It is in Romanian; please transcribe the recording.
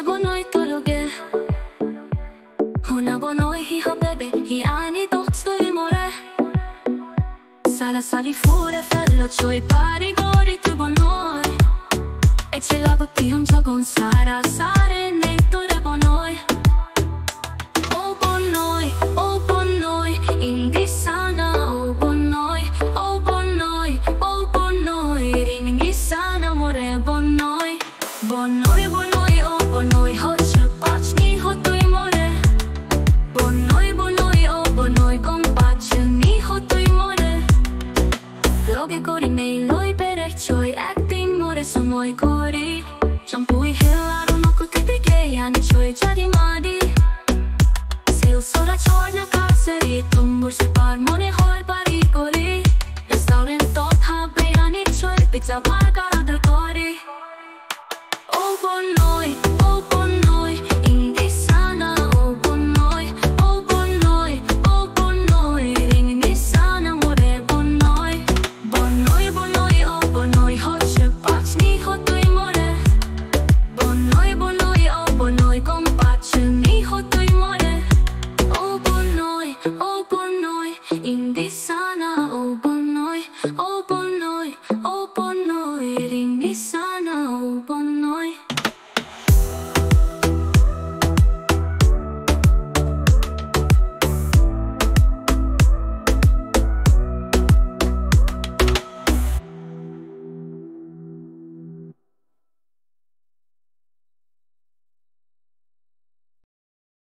Bonoi tologe Una bonoi hi ha bebe hi ani dottoi more Sala sali fure fello cioi pari gori tu bonoi E ce la botti un gioco un sara sare nettore bonoi O bonoi indi sana o bonoi ringi sana more bonoi Bonoi bonoi hoće pačni hotoj more Bonoi gom pačni hotoj more Loge gori mei loi perech choi acting more so moi gori Shampoo hilaro no kutete geyan choi jadi madi Sil sora chorna kaseri tumbur se par more hol pari gori Restaurant tot ha beyani choi pizza bar